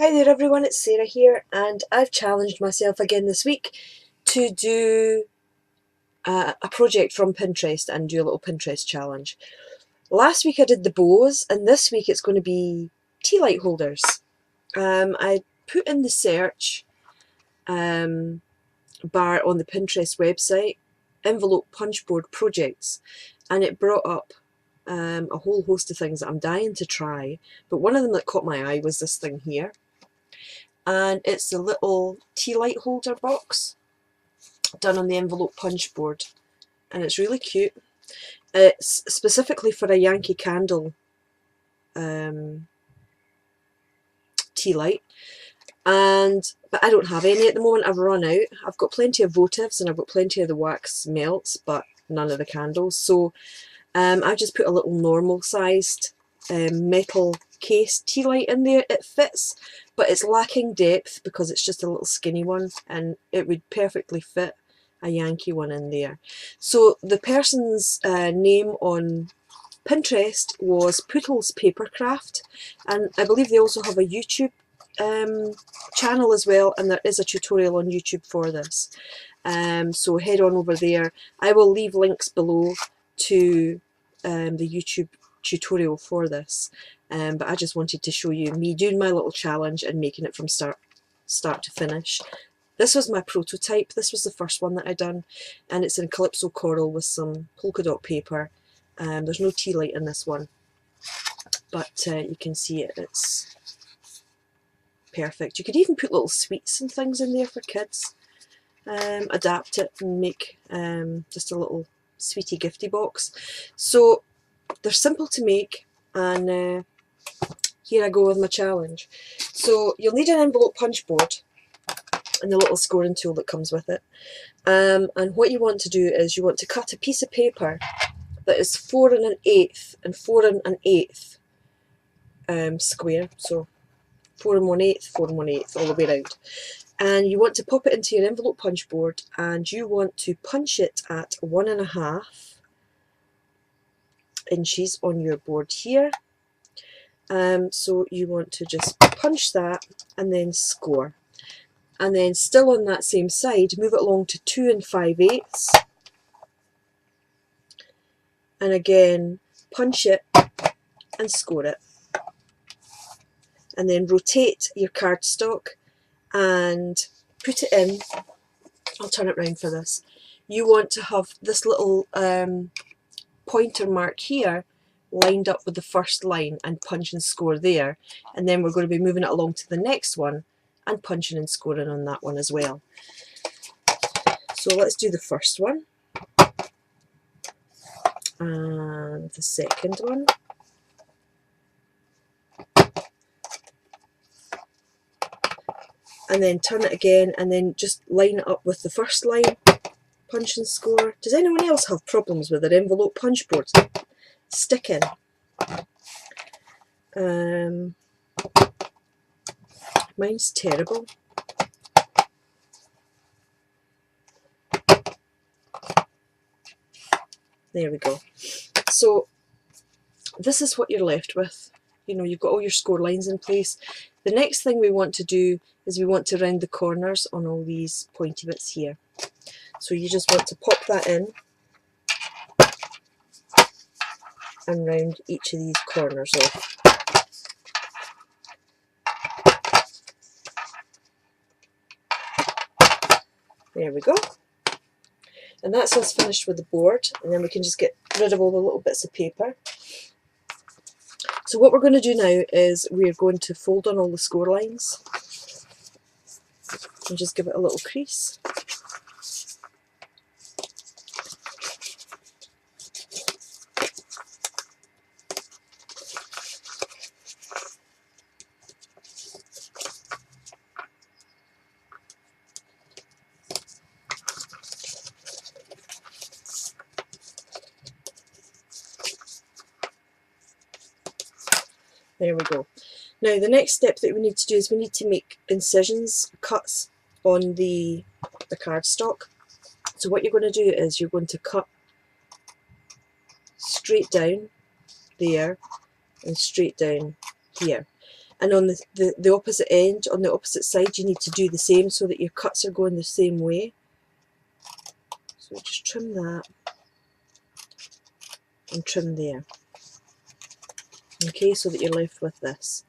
Hi there everyone, it's Sarah here, and I've challenged myself again this week to do a project from Pinterest and do a little Pinterest challenge. Last week I did the bows, and this week it's going to be tea light holders. I put in the search bar on the Pinterest website envelope punchboard projects, and it brought up a whole host of things that I'm dying to try, but one of them that caught my eye was this thing here. And it's the little tea light holder box done on the envelope punch board, and it's really cute. It's specifically for a Yankee Candle tea light, but I don't have any at the moment. I've run out. I've got plenty of votives and I've got plenty of the wax melts, but none of the candles. So I've just put a little normal sized metal case tea light in there. It fits, but it's lacking depth because it's just a little skinny one, and it would perfectly fit a Yankee one in there. So the person's name on Pinterest was Poodle's Papercraft, and I believe they also have a YouTube channel as well, and there is a tutorial on YouTube for this. So head on over there. I will leave links below to the YouTube tutorial for this, but I just wanted to show you me doing my little challenge and making it from start to finish. This was my prototype. This was the first one that I done, and it's in Calypso coral with some polka dot paper. There's no tea light in this one, but you can see it's perfect. You could even put little sweets and things in there for kids. Adapt it and make just a little sweetie gifty box. So they're simple to make, and here I go with my challenge. So you'll need an envelope punch board and the little scoring tool that comes with it. And what you want to do is you want to cut a piece of paper that is 4 1/8 and 4 1/8 square. So 4 1/8, 4 1/8 all the way around. And you want to pop it into your envelope punch board, and you want to punch it at 1.5 inches on your board here. So you want to just punch that and then score, and then still on that same side move it along to 2 5/8, and again punch it and score it, and then rotate your cardstock and put it in. I'll turn it round for this. You want to have this little pointer mark here lined up with the first line, and punch and score there, and then we're going to be moving it along to the next one and punching and scoring on that one as well. So let's do the first one and the second one, and then turn it again, and then just line it up with the first line, punch and score. Does anyone else have problems with their envelope punch boards sticking? Mine's terrible. There we go. So this is what you're left with. You know, you've got all your score lines in place. The next thing we want to do is we want to round the corners on all these pointy bits here. So you just want to pop that in and round each of these corners off. There we go. And that's us finished with the board, and then we can just get rid of all the little bits of paper. So what we're going to do now is we're going to fold on all the score lines and just give it a little crease. There we go. Now the next step that we need to do is we need to make incisions, cuts on the cardstock. So what you're going to do is you're going to cut straight down there and straight down here. and on the opposite end, on the opposite side, you need to do the same so that your cuts are going the same way. So just trim that and trim there. Okay, so that you're left with this.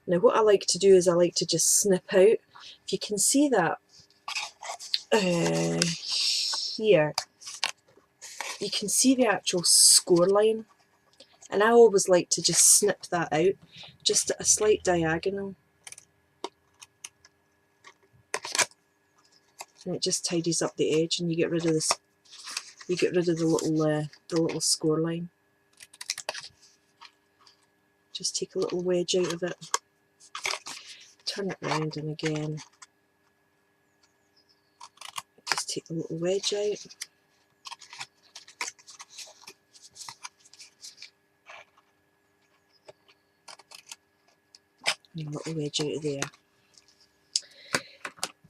Now what I like to do is I like to just snip out. If you can see that here, you can see the actual score line, and I always like to just snip that out, just at a slight diagonal, and it just tidies up the edge, and you get rid of this. You get rid of the little score line. Just take a little wedge out of it, turn it round, and again, just take a little wedge out. And a little wedge out of there.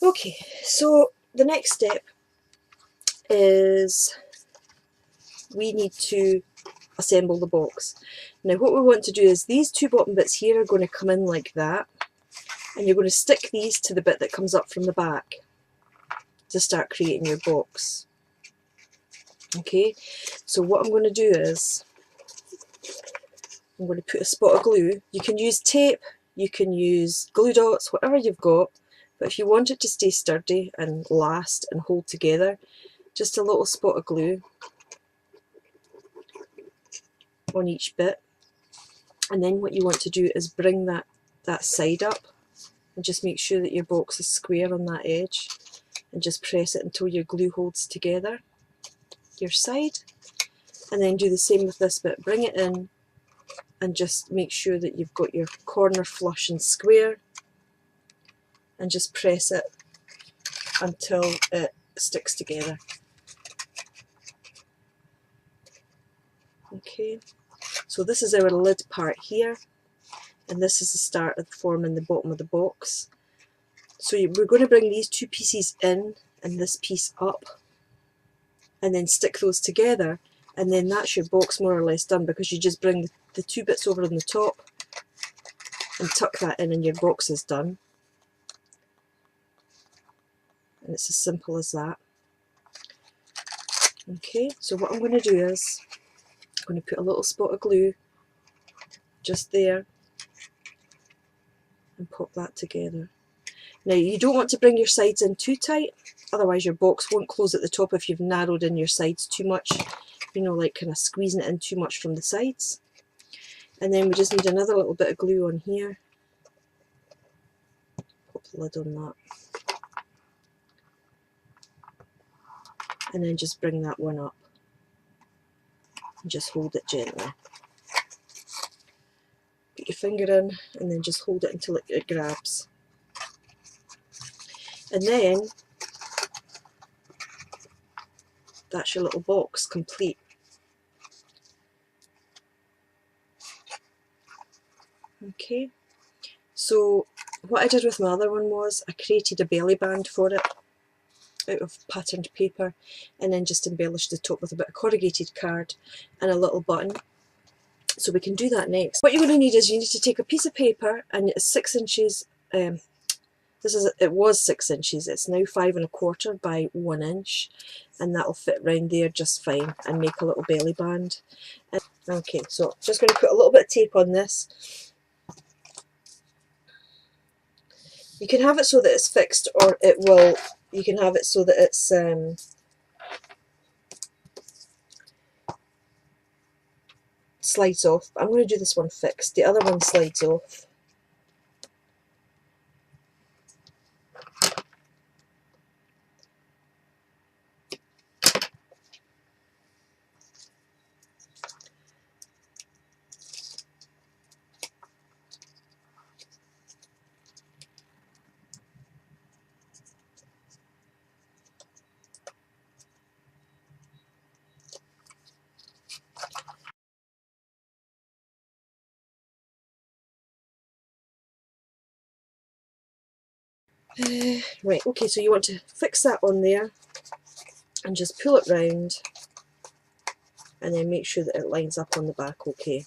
Okay, so the next step is we need to assemble the box. Now what we want to do is these two bottom bits here are going to come in like that, and you're going to stick these to the bit that comes up from the back to start creating your box. Okay, so what I'm going to do is I'm going to put a spot of glue. You can use tape, you can use glue dots, whatever you've got, but if you want it to stay sturdy and last and hold together, just a little spot of glue on each bit. And then what you want to do is bring that side up and just make sure that your box is square on that edge, and just press it until your glue holds together your side. And then do the same with this bit, bring it in and just make sure that you've got your corner flush and square, and just press it until it sticks together. Okay, so this is our lid part here, and this is the start of forming the bottom of the box. So we're going to bring these two pieces in and this piece up, and then stick those together, and then that's your box more or less done, because you just bring the two bits over on the top and tuck that in, and your box is done. And it's as simple as that. Okay, so what I'm going to do is I'm going to put a little spot of glue just there and pop that together. Now you don't want to bring your sides in too tight, otherwise your box won't close at the top if you've narrowed in your sides too much, you know, like kind of squeezing it in too much from the sides. And then we just need another little bit of glue on here. Pop the lid on that. And then just bring that one up and just hold it gently. Put your finger in and then just hold it until it grabs. And then that's your little box complete. Okay, so what I did with my other one was I created a belly band for it out of patterned paper, and then just embellished the top with a bit of corrugated card and a little button. So we can do that next. What you're going to need is you need to take a piece of paper, and it's 6 inches. It was 6 inches. It's now 5 1/4 by 1 inch, and that'll fit round there just fine and make a little belly band. Okay, so just going to put a little bit of tape on this. You can have it so that it's fixed, or it will. You can have it so that it's slides off. I'm going to do this one fixed. The other one slides off. Right, okay, so you want to fix that on there and just pull it round and then make sure that it lines up on the back okay.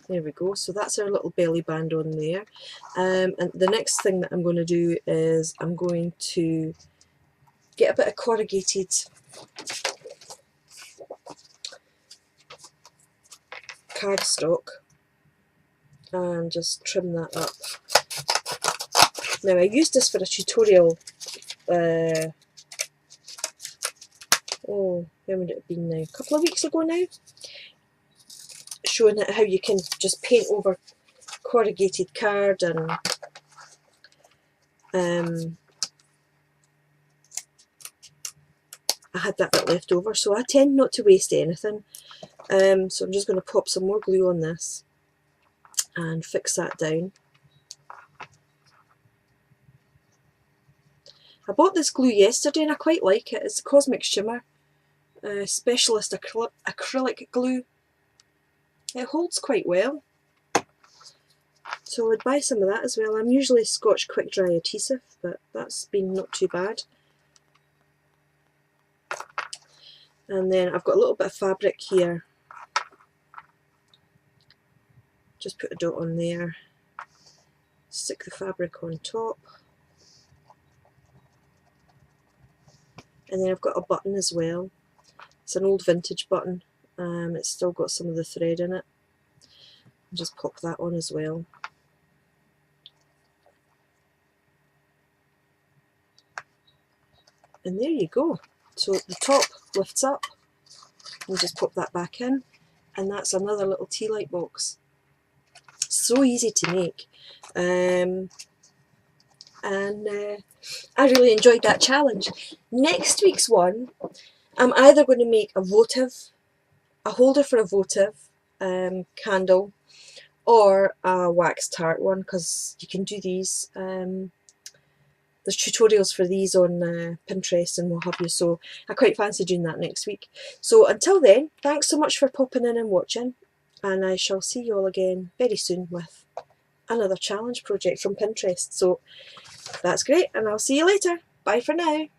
There we go. So that's our little belly band on there. And the next thing that I'm going to do is I'm going to get a bit of corrugated cardstock and just trim that up. Now I used this for a tutorial, when would it have been now? A couple of weeks ago now, showing how you can just paint over corrugated card, and I had that bit left over, so I tend not to waste anything. So I'm just going to pop some more glue on this and fix that down. I bought this glue yesterday and I quite like it. It's Cosmic Shimmer Specialist Acrylic Glue. It holds quite well, so I would buy some of that as well. I'm usually Scotch Quick Dry Adhesive, but that's been not too bad. And then I've got a little bit of fabric here. Just put a dot on there, stick the fabric on top, and then I've got a button as well. It's an old vintage button. It's still got some of the thread in it. I'll just pop that on as well. And there you go. So the top lifts up, and just pop that back in, and that's another little tea light box. So easy to make, and I really enjoyed that challenge. Next week's one, I'm either going to make a holder for a votive candle, or a wax tart one, because you can do these. There's tutorials for these on Pinterest and what have you, so I quite fancy doing that next week. So until then, thanks so much for popping in and watching, and I shall see you all again very soon with another challenge project from Pinterest. So that's great, and I'll see you later. Bye for now.